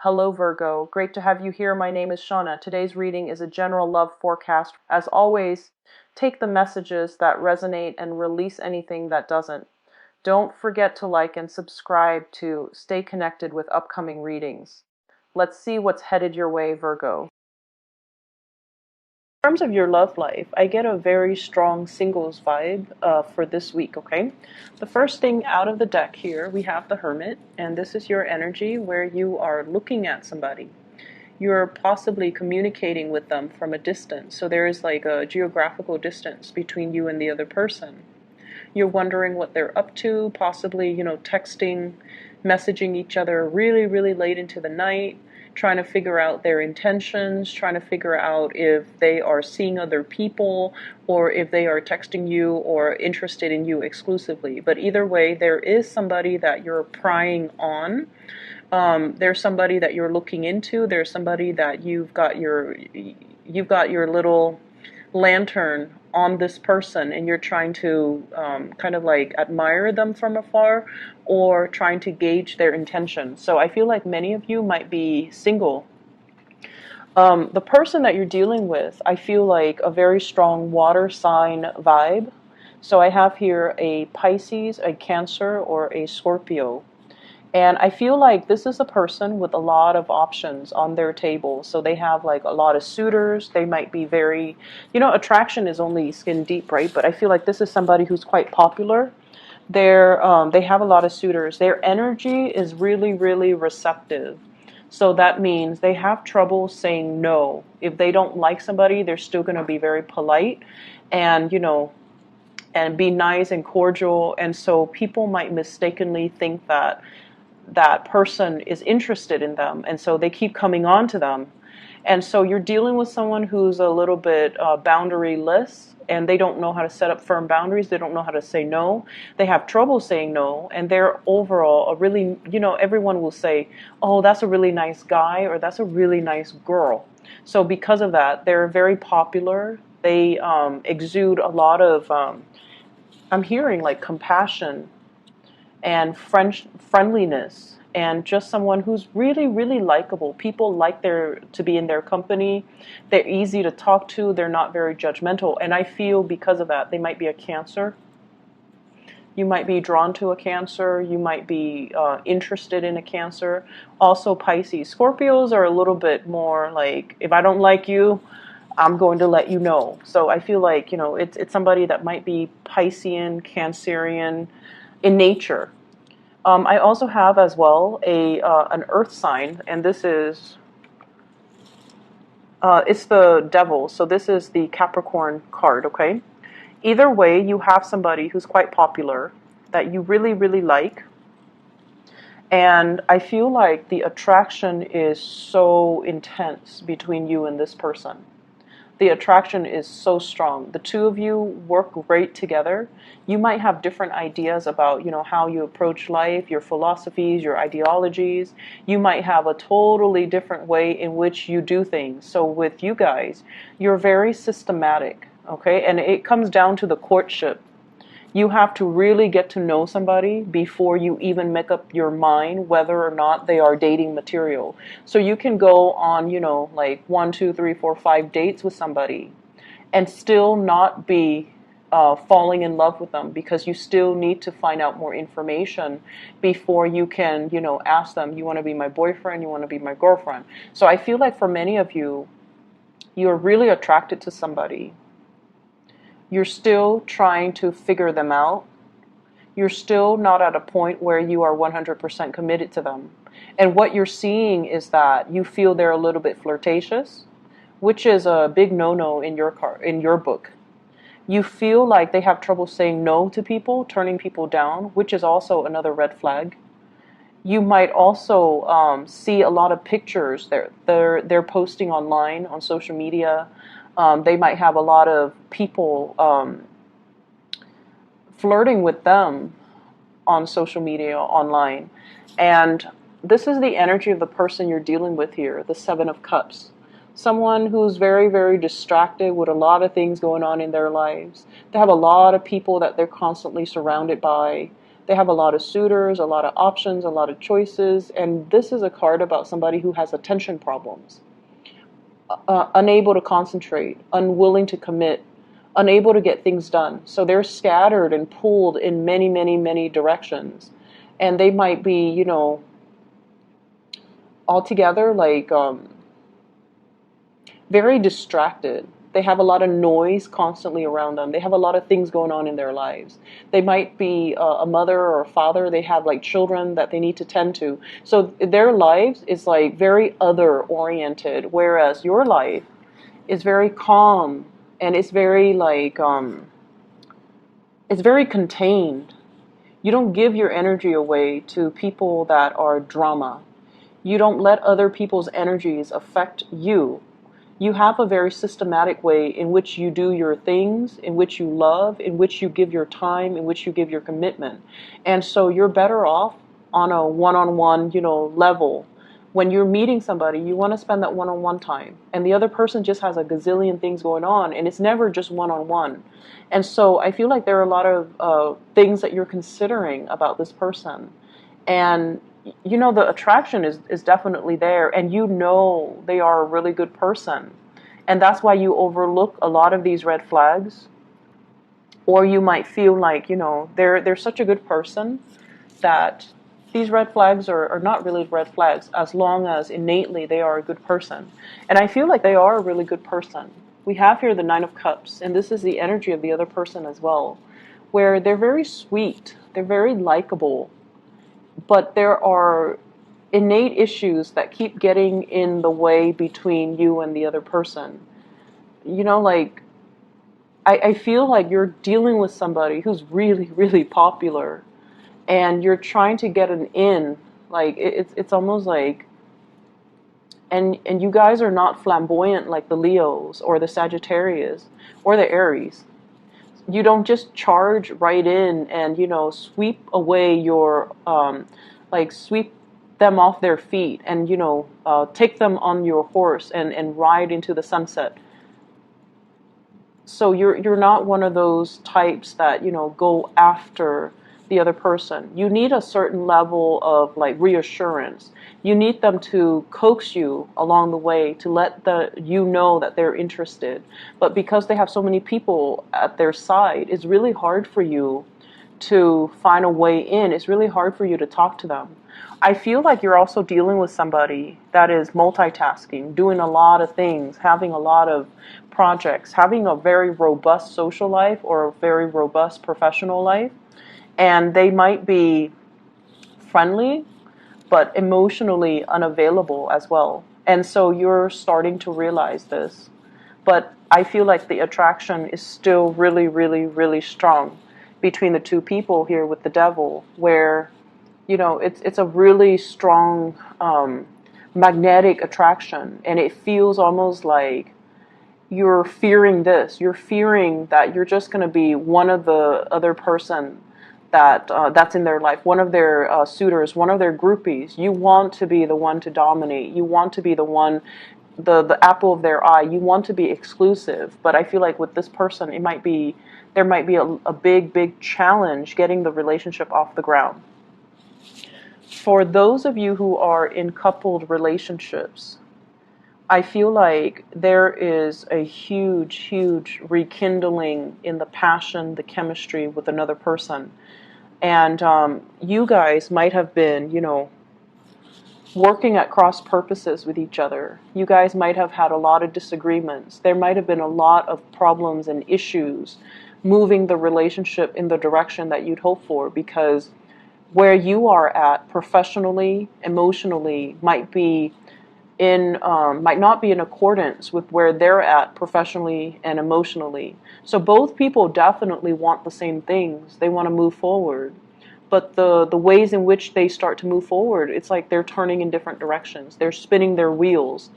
Hello Virgo, great to have you here. My name is Shauna. Today's reading is a general love forecast. As always, take the messages that resonate and release anything that doesn't. Don't forget to like and subscribe to stay connected with upcoming readings. Let's see what's headed your way, Virgo. In terms of your love life, I get a very strong singles vibe for this week, okay? The first thing out of the deck here, we have the Hermit, and this is your energy where you are looking at somebody. You're possibly communicating with them from a distance, so there is like a geographical distance between you and the other person. You're wondering what they're up to, possibly, texting, messaging each other really, really late into the night, trying to figure out their intentions, trying to figure out if they are seeing other people or if they are texting you or interested in you exclusively. But either way, there is somebody that you're prying on. There's somebody that you're looking into. There's somebody that you've got your little lantern on this person, and you're trying to kind of like admire them from afar or trying to gauge their intention. So I feel like many of you might be single. The person that you're dealing with, I feel like a very strong water sign vibe. So I have here a Pisces, a Cancer, or a Scorpio. And I feel like this is a person with a lot of options on their table. So they have like a lot of suitors. They might be very, attraction is only skin deep, right? But I feel like this is somebody who's quite popular. They have a lot of suitors. Their energy is really, really receptive. So that means they have trouble saying no. If they don't like somebody, they're still going to be very polite and, and be nice and cordial. And so people might mistakenly think that that person is interested in them, and so they keep coming on to them. And so you're dealing with someone who's a little bit boundaryless, and they don't know how to set up firm boundaries. They don't know how to say no. They have trouble saying no, and they're overall a really, everyone will say, oh, that's a really nice guy, or that's a really nice girl. So because of that, they're very popular. They exude a lot of, I'm hearing like compassion and friendliness, and just someone who's really, really likable. People like to be in their company. They're easy to talk to. They're not very judgmental. And I feel because of that, they might be a Cancer. You might be drawn to a Cancer. You might be interested in a Cancer. Also Pisces. Scorpios are a little bit more like, if I don't like you, I'm going to let you know. So I feel like, it's somebody that might be Piscean, Cancerian in nature. I also have as well an earth sign, and this is, it's the devil, so this is the Capricorn card, okay? Either way, you have somebody who's quite popular that you really, really like, and I feel like the attraction is so intense between you and this person. The attraction is so strong. The two of you work great together. You might have different ideas about, how you approach life, your philosophies, your ideologies. You might have a totally different way in which you do things. So with you guys, you're very systematic, okay? And it comes down to the courtship. You have to really get to know somebody before you even make up your mind whether or not they are dating material. So you can go on, like 1, 2, 3, 4, 5 dates with somebody and still not be falling in love with them, because you still need to find out more information before you can, ask them, you want to be my boyfriend, you want to be my girlfriend. So I feel like for many of you, you're really attracted to somebody. You're still trying to figure them out. You're still not at a point where you are 100% committed to them. And what you're seeing is that you feel they're a little bit flirtatious, which is a big no-no in your book. You feel like they have trouble saying no to people, turning people down, which is also another red flag. You might also see a lot of pictures they're posting online on social media. They might have a lot of people flirting with them on social media, online. And this is the energy of the person you're dealing with here, the Seven of Cups. Someone who's very, very distracted with a lot of things going on in their lives. They have a lot of people that they're constantly surrounded by. They have a lot of suitors, a lot of options, a lot of choices, and this is a card about somebody who has attention problems, unable to concentrate, unwilling to commit, unable to get things done. So they're scattered and pulled in many, many, many directions. And they might be, altogether like very distracted. They have a lot of noise constantly around them. They have a lot of things going on in their lives. They might be a mother or a father. They have like children that they need to tend to. So their lives is like very other oriented, whereas your life is very calm and it's very like it's very contained. You don't give your energy away to people that are drama. You don't let other people's energies affect you. You have a very systematic way in which you do your things, in which you love, in which you give your time, in which you give your commitment. And so you're better off on a one-on-one, level. When you're meeting somebody, you want to spend that one-on-one time. And the other person just has a gazillion things going on, and it's never just one-on-one. And so I feel like there are a lot of things that you're considering about this person. And the attraction is definitely there, and they are a really good person. And that's why you overlook a lot of these red flags. Or you might feel like, they're such a good person that these red flags are not really red flags as long as innately they are a good person. And I feel like they are a really good person. We have here the Nine of Cups, and this is the energy of the other person as well, where they're very sweet, they're very likable, but there are innate issues that keep getting in the way between you and the other person. Like, I feel like you're dealing with somebody who's really, really popular, and you're trying to get an in. Like, it's almost like, and you guys are not flamboyant like the Leos or the Sagittarius or the Aries. You don't just charge right in and, sweep away your, sweep them off their feet and, take them on your horse and ride into the sunset. So you're not one of those types that, go after the other person. You need a certain level of like reassurance. You need them to coax you along the way to let you know that they're interested. But because they have so many people at their side, it's really hard for you to find a way in. It's really hard for you to talk to them. I feel like you're also dealing with somebody that is multitasking, doing a lot of things, having a lot of projects, having a very robust social life or a very robust professional life. And they might be friendly, but emotionally unavailable as well. And so you're starting to realize this. But I feel like the attraction is still really, really, really strong between the two people here with the devil, where, it's a really strong magnetic attraction. And it feels almost like you're fearing this. You're fearing that you're just going to be one of the other person that's in their life, one of their suitors, one of their groupies. You want to be the one to dominate. You want to be the one, the apple of their eye. You want to be exclusive. But I feel like with this person, there might be a big, big challenge getting the relationship off the ground. For those of you who are in coupled relationships, I feel like there is a huge, huge rekindling in the passion, the chemistry with another person. And you guys might have been, working at cross purposes with each other. You guys might have had a lot of disagreements. There might have been a lot of problems and issues moving the relationship in the direction that you'd hope for, because where you are at professionally, emotionally, might not be in accordance with where they're at professionally and emotionally. So both people definitely want the same things. They want to move forward. But the ways in which they start to move forward, it's like they're turning in different directions. They're spinning their wheels.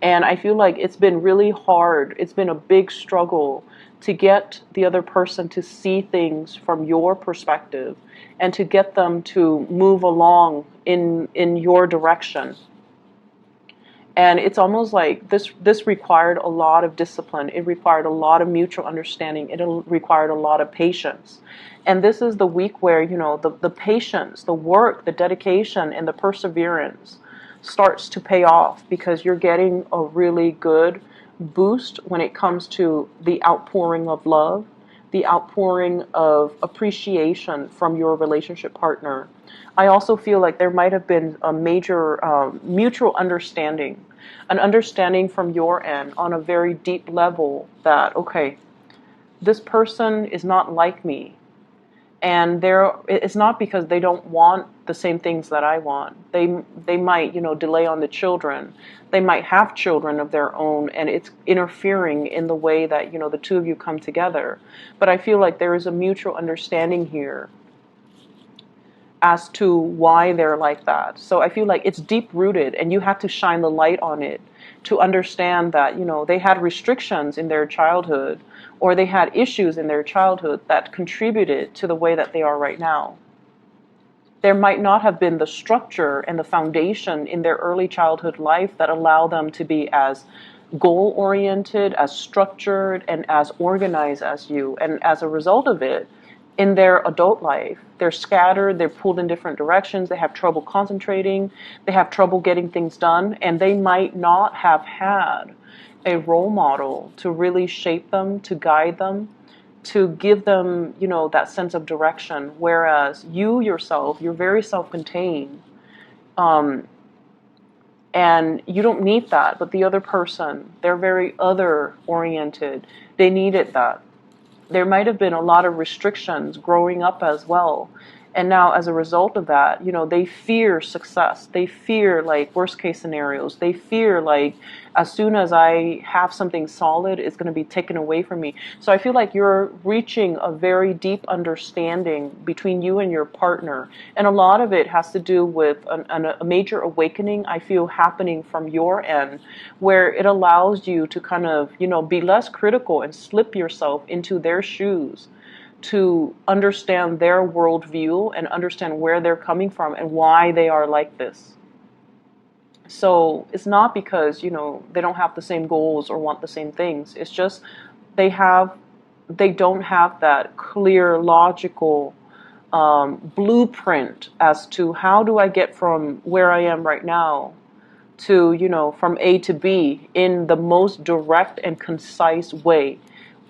And I feel like it's been really hard. It's been a big struggle to get the other person to see things from your perspective and to get them to move along in your direction. And it's almost like this required a lot of discipline. It required a lot of mutual understanding. It required a lot of patience. And this is the week where, the patience, the work, the dedication, and the perseverance starts to pay off, because you're getting a really good boost when it comes to the outpouring of love, the outpouring of appreciation from your relationship partner. I also feel like there might have been a major mutual understanding, an understanding from your end on a very deep level that, okay, this person is not like me. And it's not because they don't want the same things that I want. They might, delay on the children. They might have children of their own, and it's interfering in the way that, the two of you come together. But I feel like there is a mutual understanding here as to why they're like that. So I feel like it's deep rooted, and you have to shine the light on it to understand that, they had restrictions in their childhood, or they had issues in their childhood that contributed to the way that they are right now. There might not have been the structure and the foundation in their early childhood life that allow them to be as goal-oriented, as structured, and as organized as you. And as a result of it, in their adult life, they're scattered, they're pulled in different directions, they have trouble concentrating, they have trouble getting things done, and they might not have had a role model to really shape them, to guide them, to give them, that sense of direction. Whereas you yourself, you're very self-contained, and you don't need that. But the other person, they're very other-oriented. They needed that. There might have been a lot of restrictions growing up as well. And now, as a result of that, they fear success. They fear, like, worst case scenarios. They fear, like, as soon as I have something solid, it's going to be taken away from me. So I feel like you're reaching a very deep understanding between you and your partner. And a lot of it has to do with a major awakening, I feel, happening from your end, where it allows you to kind of, be less critical and slip yourself into their shoes, to understand their worldview and understand where they're coming from and why they are like this. So it's not because, they don't have the same goals or want the same things. It's just they don't have that clear, logical blueprint as to how do I get from where I am right now to, from A to B in the most direct and concise way.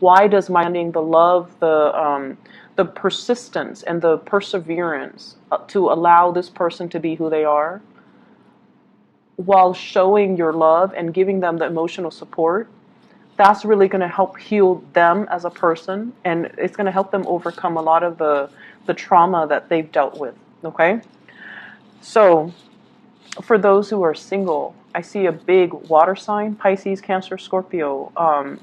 Why does my understanding, the love, the persistence, and the perseverance to allow this person to be who they are, while showing your love and giving them the emotional support, that's really going to help heal them as a person, and it's going to help them overcome a lot of the trauma that they've dealt with, okay? So, for those who are single, I see a big water sign, Pisces, Cancer, Scorpio.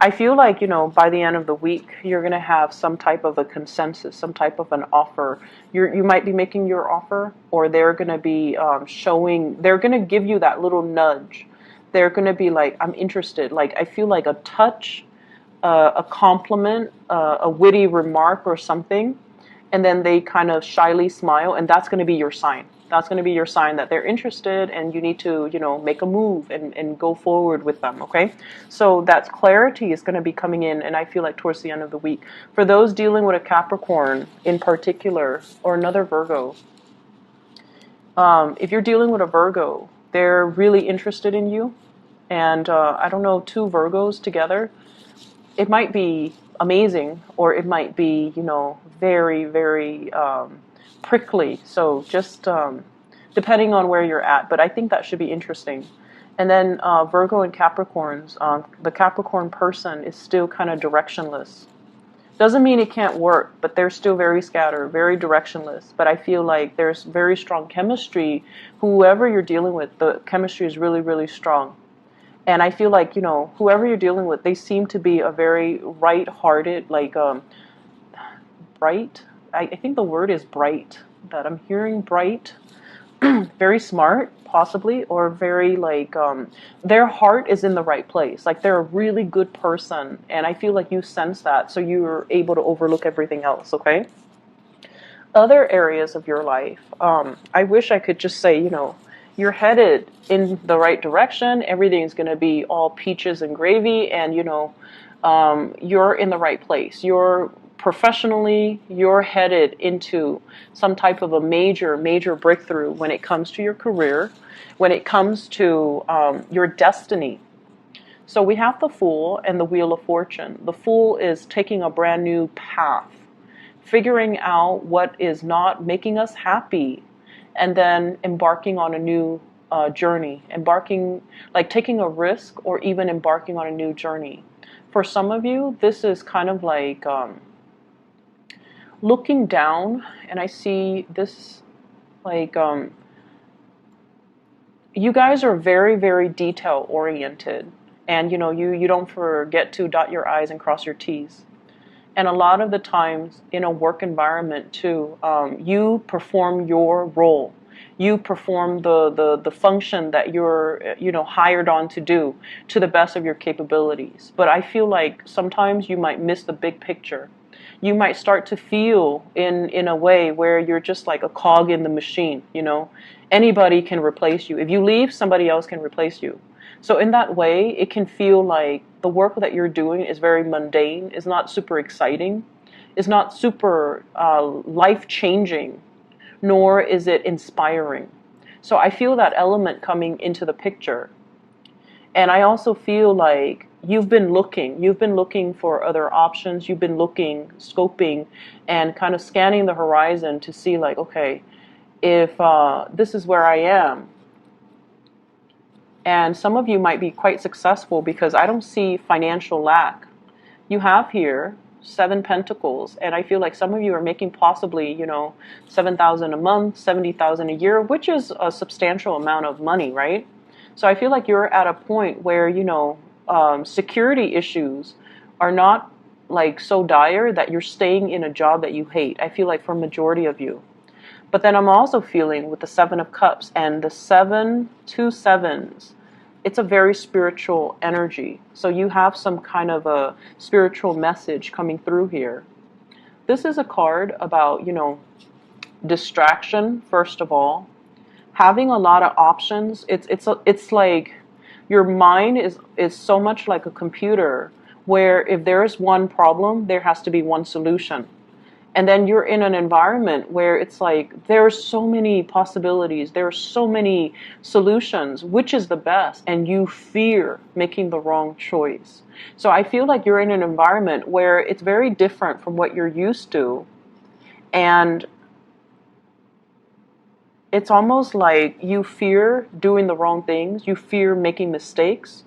I feel like, by the end of the week, you're going to have some type of a consensus, some type of an offer. You might be making your offer, or they're going to be they're going to give you that little nudge. They're going to be like, I'm interested. Like, I feel like a touch, a compliment, a witty remark or something. And then they kind of shyly smile, and that's going to be your sign. That's going to be your sign that they're interested, and you need to, make a move and go forward with them, okay? So that clarity is going to be coming in, and I feel like towards the end of the week. For those dealing with a Capricorn in particular, or another Virgo, if you're dealing with a Virgo, they're really interested in you. And I don't know, two Virgos together, it might be amazing, or it might be, very, very prickly. So just depending on where you're at. But I think that should be interesting. And then Virgo and Capricorns, the Capricorn person is still kind of directionless. Doesn't mean it can't work, but they're still very scattered, very directionless. But I feel like there's very strong chemistry. Whoever you're dealing with, the chemistry is really, really strong. And I feel like, whoever you're dealing with, they seem to be a very right-hearted, like, bright. I think the word is bright, that I'm hearing bright, very smart, possibly, or very, like, their heart is in the right place. Like, they're a really good person, and I feel like you sense that, so you're able to overlook everything else, okay? Other areas of your life, I wish I could just say, you're headed in the right direction. Everything's going to be all peaches and gravy, and you're in the right place. You're professionally, you're headed into some type of a major breakthrough when it comes to your career, when it comes to your destiny. So we have the Fool and the Wheel of Fortune. The Fool is taking a brand new path, figuring out what is not making us happy, and then embarking on a new journey, taking a risk, or even embarking on a new journey. For some of you, this is kind of like looking down, and I see this like you guys are very detail oriented, and you don't forget to dot your I's and cross your T's. And a lot of the times in a work environment too, you perform your role. You perform the function that you're hired on to do to the best of your capabilities. But I feel like sometimes you might miss the big picture. You might start to feel in a way where you're just like a cog in the machine. Anybody can replace you. If you leave, somebody else can replace you. So in that way, it can feel like the work that you're doing is very mundane, is not super exciting, is not super life-changing, nor is it inspiring. So I feel that element coming into the picture. And I also feel like you've been looking for other options, you've been looking, scoping, and kind of scanning the horizon to see like, okay, if this is where I am. And some of you might be quite successful because I don't see financial lack. You have here 7 Pentacles, and I feel like some of you are making possibly, $7,000 a month, $70,000 a year, which is a substantial amount of money, right? So I feel like you're at a point where, security issues are not like so dire that you're staying in a job that you hate. I feel like for a majority of you. But then I'm also feeling with the 7 of Cups and the 2 sevens, it's a very spiritual energy. So you have some kind of a spiritual message coming through here. This is a card about, distraction, first of all. Having a lot of options. It's like your mind is so much like a computer where if there is one problem, there has to be one solution. And then you're in an environment where it's like there are so many possibilities, there are so many solutions, which is the best, and you fear making the wrong choice. So I feel like you're in an environment where it's very different from what you're used to, and it's almost like you fear doing the wrong things, you fear making mistakes,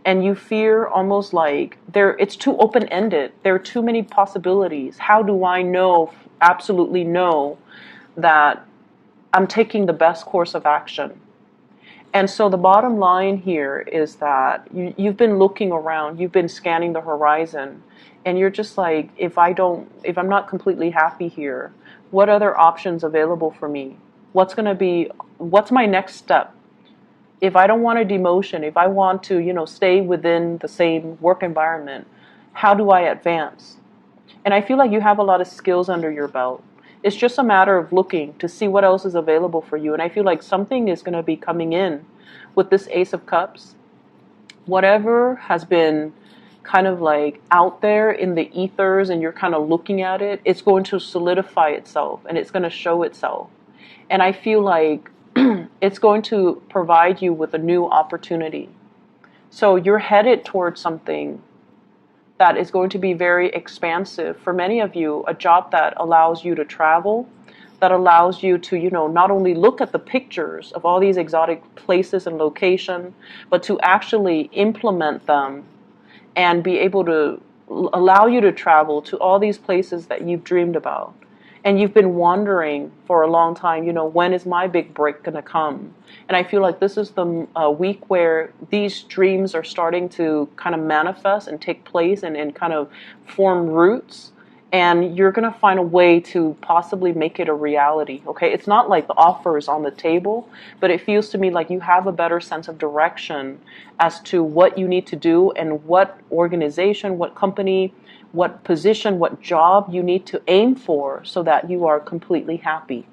and you fear almost like it's too open-ended. There are too many possibilities. How do I absolutely know that I'm taking the best course of action? And so the bottom line here is that you've been looking around, you've been scanning the horizon, and you're just like, if I'm not completely happy here, what other options available for me? What's my next step? If I don't want a demotion, if I want to, stay within the same work environment, how do I advance? And I feel like you have a lot of skills under your belt. It's just a matter of looking to see what else is available for you. And I feel like something is going to be coming in with this Ace of Cups. Whatever has been kind of like out there in the ethers and you're kind of looking at it, it's going to solidify itself and it's going to show itself. And I feel like it's going to provide you with a new opportunity. So you're headed towards something that is going to be very expansive. For many of you, a job that allows you to travel, that allows you to, not only look at the pictures of all these exotic places and location, but to actually implement them and be able to allow you to travel to all these places that you've dreamed about. And you've been wondering for a long time, when is my big break going to come? And I feel like this is the week where these dreams are starting to kind of manifest and take place and kind of form roots. And you're going to find a way to possibly make it a reality, okay? It's not like the offer is on the table, but it feels to me like you have a better sense of direction as to what you need to do and what organization, what company, what position, what job you need to aim for so that you are completely happy.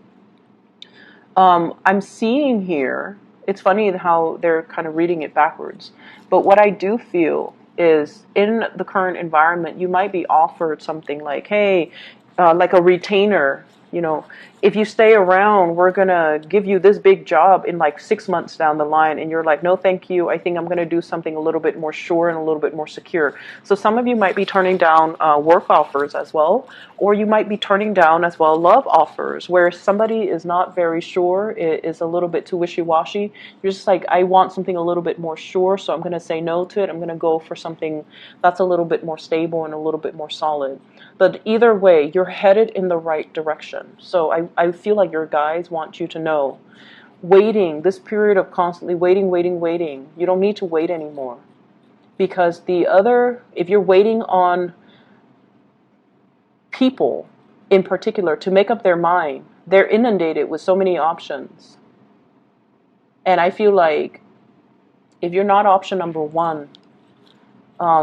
I'm seeing here It's funny how they're kind of reading it backwards. But what I do feel is in the current environment, you might be offered something like, hey, like a retainer, you know, if you stay around, we're going to give you this big job in like 6 months down the line. And you're like, no, thank you. I think I'm going to do something a little bit more sure and a little bit more secure. So some of you might be turning down work offers as well, or you might be turning down as well love offers where somebody is not very sure, is a little bit too wishy-washy. You're just like, I want something a little bit more sure, so I'm going to say no to it. I'm going to go for something that's a little bit more stable and a little bit more solid. But either way, you're headed in the right direction. So I feel like your guides want you to know, waiting, this period of constantly waiting, you don't need to wait anymore. Because if you're waiting on people in particular to make up their mind, they're inundated with so many options. And I feel like if you're not option number one,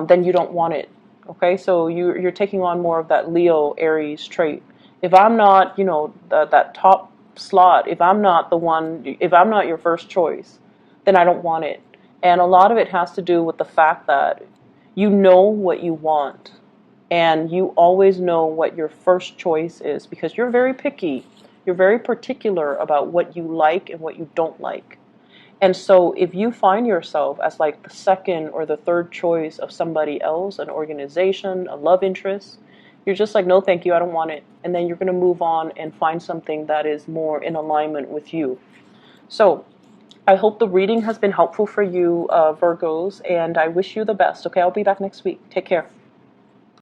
then you don't want it. Okay, so you're taking on more of that Leo Aries trait. If I'm not, that top slot, if I'm not the one, if I'm not your first choice, then I don't want it. And a lot of it has to do with the fact that you know what you want, and you always know what your first choice is because you're very picky. You're very particular about what you like and what you don't like. And so if you find yourself as like the second or the third choice of somebody else, an organization, a love interest, you're just like, no, thank you, I don't want it. And then you're going to move on and find something that is more in alignment with you. So I hope the reading has been helpful for you, Virgos, and I wish you the best. Okay, I'll be back next week. Take care.